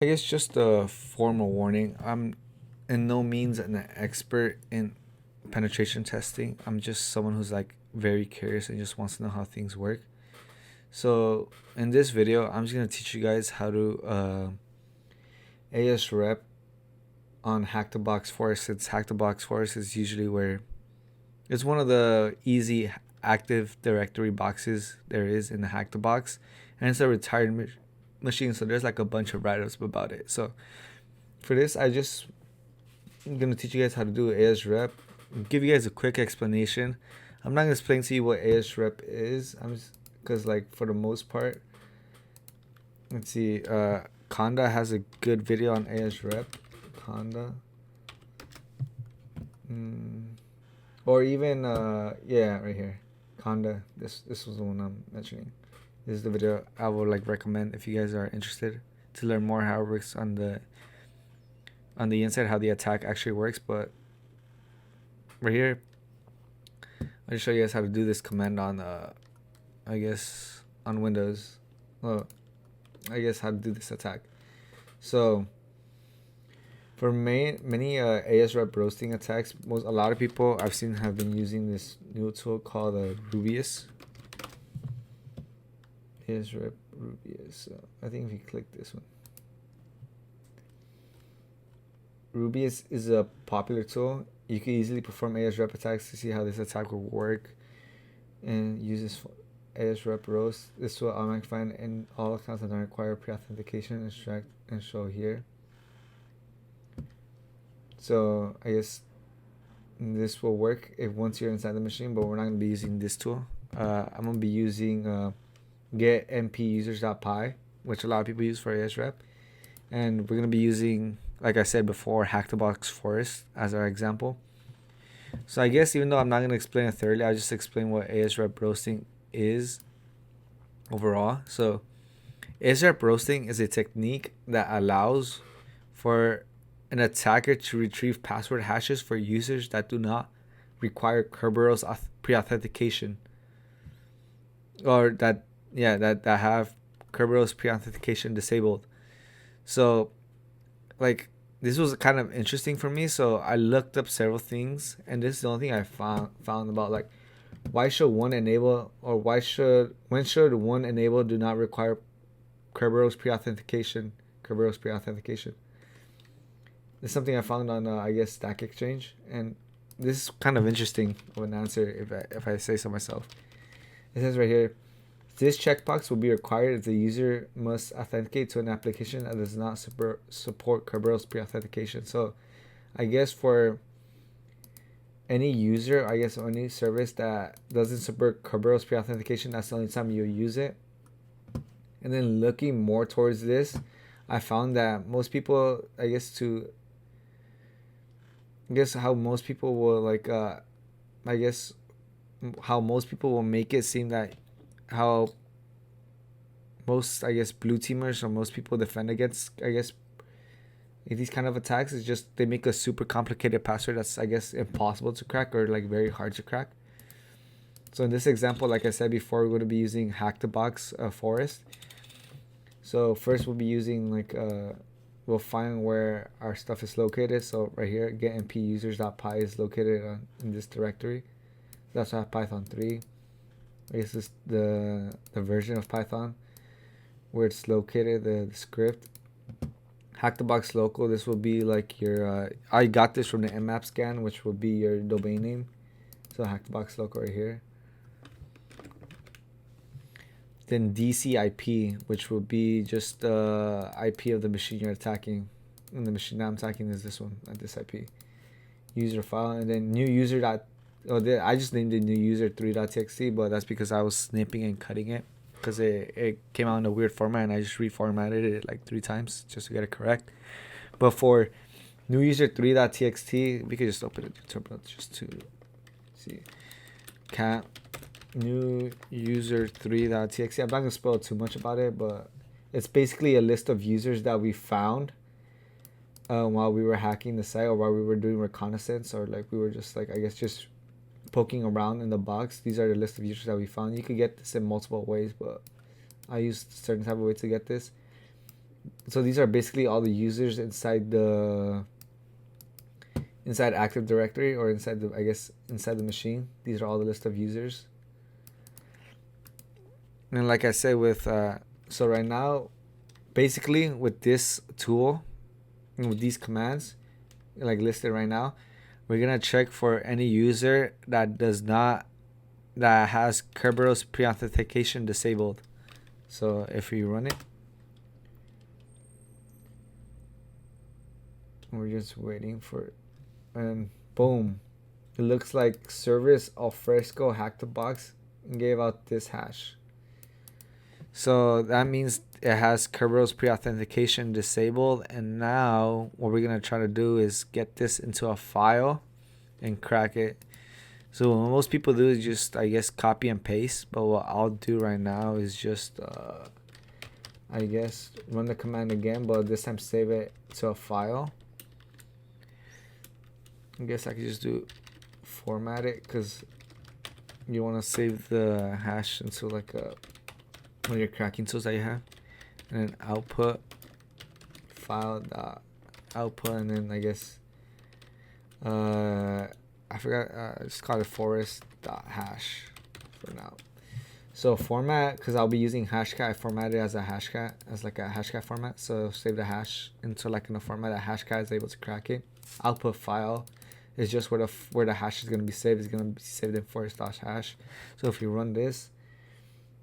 I guess just a formal warning. I'm in no means an expert in penetration testing. I'm just someone who's like very curious and just wants to know how things work. So in this video, I'm just gonna teach you guys how to AS rep on Hack the Box Forest. Since Hack the Box Forest is usually where it's one of the easy Active Directory boxes there is in the Hack the Box, and it's a retired machine. So there's like a bunch of write-ups about it. So for this, I'm gonna teach you guys how to do AS rep. Give you guys a quick explanation. I'm not gonna explain to you what AS rep is. I'm just because like for the most part, let's see. Conda has a good video on AS rep. Conda. Or even yeah, right here. Conda. This was the one I'm mentioning. This is the video I would like recommend if you guys are interested to learn more how it works on the inside, how the attack actually works. But right here, I'll just show you guys how to do this command on I guess on Windows. Well, I guess how to do this attack. So for many ASRep roasting attacks, a lot of people I've seen have been using this new tool called Rubius. ASRep Rubius. So I think if you click this one, Rubius is a popular tool. You can easily perform ASRep attacks to see how this attack will work, and use this ASRep roast. This will automatically find in all accounts that don't require pre-authentication, extract and show here. So I guess this will work if once you're inside the machine, but we're not gonna be using this tool. I'm gonna be using get npusers.py, which a lot of people use for ASRep, and we're gonna be using, like I said before, Hack the Box Forest as our example. So I guess even though I'm not gonna explain it thoroughly, I'll just explain what ASRep roasting is overall. So ASRep roasting is a technique that allows for an attacker to retrieve password hashes for users that do not require Kerberos pre-authentication, or that have Kerberos pre-authentication disabled. So like this was kind of interesting for me, so I looked up several things, and this is the only thing I found about like why should one enable, or when should one enable do not require Kerberos pre-authentication. It's something I found on I guess Stack Exchange, and this is kind of interesting of an answer if I say so myself. It says right here, this checkbox will be required if the user must authenticate to an application that does not support Kerberos pre-authentication. So I guess for any user, I guess any service that doesn't support Kerberos pre-authentication, that's the only time you use it. And then looking more towards this, I found that most people, I guess how most people will like I guess how most people will make it seem that how most, I guess, blue teamers or most people defend against, I guess, these kind of attacks is just they make a super complicated password that's, I guess, impossible to crack or like very hard to crack. So in this example, like I said before, we're going to be using Hack the Box Forest. So first we'll be using like we'll find where our stuff is located. So right here, get npusers.py is located in this directory. That's why I have Python 3. I guess this is the version of Python where it's located, the script. Hack the Box local, this will be like your I got this from the mmap scan, which will be your domain name. So Hack the Box local right here. Then DCIP, which will be just the IP of the machine you're attacking. And the machine I'm attacking is this one, not this IP. User file, and then new user dot. I just named it new user 3.txt, but that's because I was snipping and cutting it because it came out in a weird format, and I just reformatted it like 3 times just to get it correct. But for new user 3.txt, we could just open it to terminal just to see. Cat new user 3.txt. I'm not gonna spoil too much about it, but it's basically a list of users that we found while we were hacking the site, or while we were doing reconnaissance, or like we were just like, I guess, just poking around in the box. These are the list of users that we found. You could get this in multiple ways, but I used a certain type of way to get this. So these are basically all the users inside Active Directory, or inside the, I guess, inside the machine. These are all the list of users. And like I said, with so right now, basically with this tool and with these commands like listed right now, we're gonna check for any user that has Kerberos pre-authentication disabled. So if we run it, we're just waiting for it, and boom, it looks like Service Alfresco hacked the box and gave out this hash. So that means it has Kerberos pre-authentication disabled, and now what we're gonna try to do is get this into a file and crack it. So what most people do is just, I guess, copy and paste, but what I'll do right now is just I guess run the command again, but this time save it to a file. I guess I could just do format it, because you want to save the hash into like one of your cracking tools that you have, and then output file dot output, and then I guess I forgot, just call it forest dot hash for now. So format, because I'll be using Hashcat, I formatted it as a Hashcat, as like a Hashcat format. So save the hash into like in a format that Hashcat is able to crack it. Output file is just where the hash is gonna be saved. It's gonna be saved in forest.hash. So if we run this,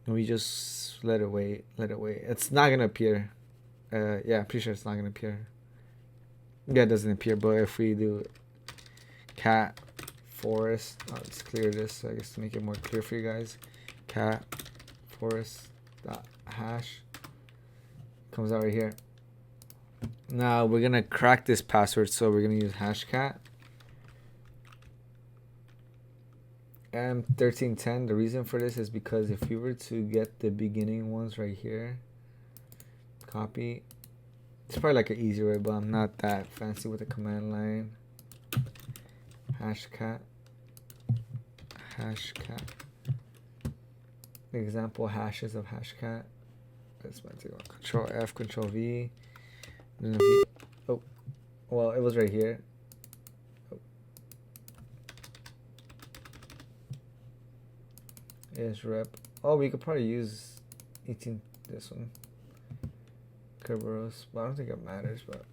and we just let it wait. It's not gonna appear. Yeah, I'm pretty sure it's not gonna appear. Yeah, it doesn't appear. But if we do cat forest, let's clear this, so I guess to make it more clear for you guys. Cat forest dot hash comes out right here. Now we're gonna crack this password, so we're gonna use hashcat M1310. The reason for this is because if we were to get the beginning ones right here, copy, it's probably like an easier way, but I'm not that fancy with the command line. Hashcat example hashes of hashcat. That's my take on Control F, Control V. And then if you, oh, well, it was right here. Oh. Is rep. Oh, we could probably use 18. This one, Kerberos, but I don't think it matters. But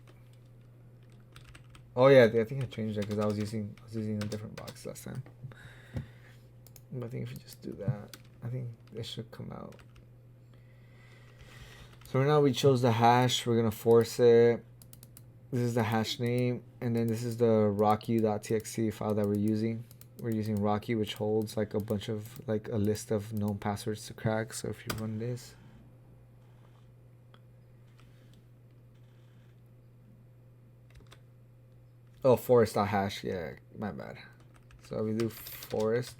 oh yeah, I think I changed that because I was using a different box last time. But I think if you just do that, I think it should come out. So right now we chose the hash. We're gonna force it. This is the hash name, and then this is the rocky.txt file that we're using. We're using Rocky, which holds like a bunch of like a list of known passwords to crack. So if you run this, oh, forest.hash, yeah, my bad. So we do forest.hash.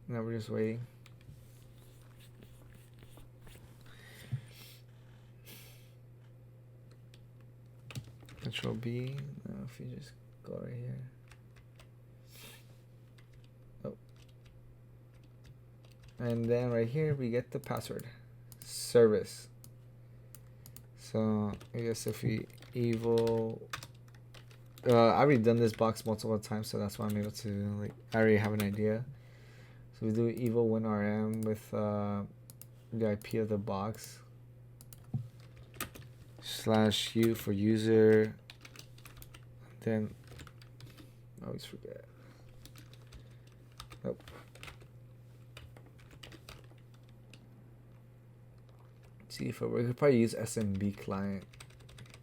Now we're just waiting. Control B. Now if you just go right here. Oh. And then right here we get the password. Service. So I guess if we evil, I've already done this box multiple times, so that's why I'm able to, like, I already have an idea. So we do evil winrm with the IP of the box /u for user. Then I always forget. Nope. See if we could probably use SMB client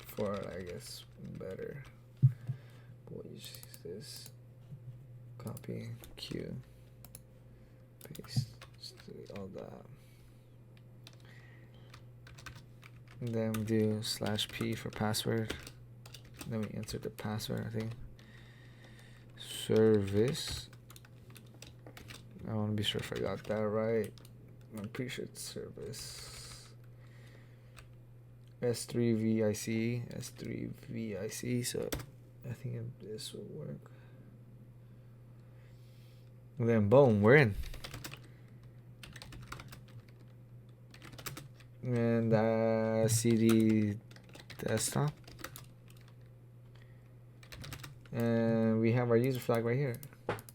for, I guess, better. We'll use this. Copy Q. Paste. Just delete all that. And then we do /p for password. Then we enter the password, I think. Service. I want to be sure if I got that right. I'm pretty sure it's service. S3VIC, so I think this will work. And then boom, we're in. and CD desktop, and we have our user flag right here.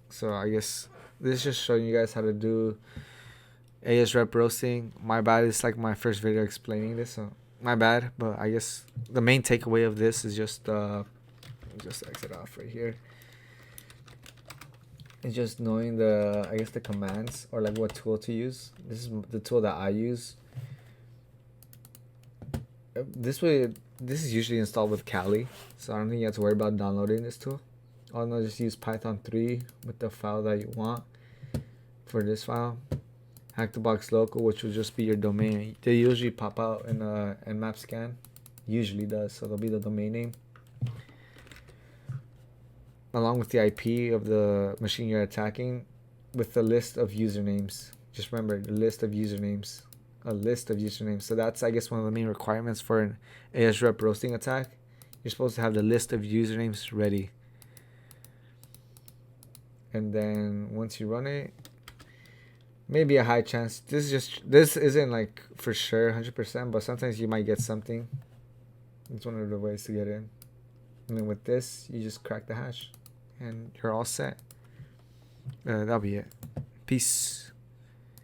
So I guess this is just showing you guys how to do AS rep roasting. My bad, it's like my first video explaining this, so my bad. But I guess the main takeaway of this is just exit off right here. It's just knowing the, I guess, the commands or like what tool to use. This is the tool that I use. This is usually installed with Kali, so I don't think you have to worry about downloading this tool. All no, just use Python 3 with the file that you want for this file. Hack the box local, which will just be your domain. They usually pop out in a Nmap scan. Usually does, so they'll be the domain name, along with the IP of the machine you're attacking, with the list of usernames. Just remember, the list of usernames. A list of usernames. So that's, I guess, one of the main requirements for an AS rep roasting attack. You're supposed to have the list of usernames ready. And then once you run it, maybe a high chance. This isn't like for sure 100%, but sometimes you might get something. It's one of the ways to get in. And then with this, you just crack the hash, and you're all set. That'll be it. Peace.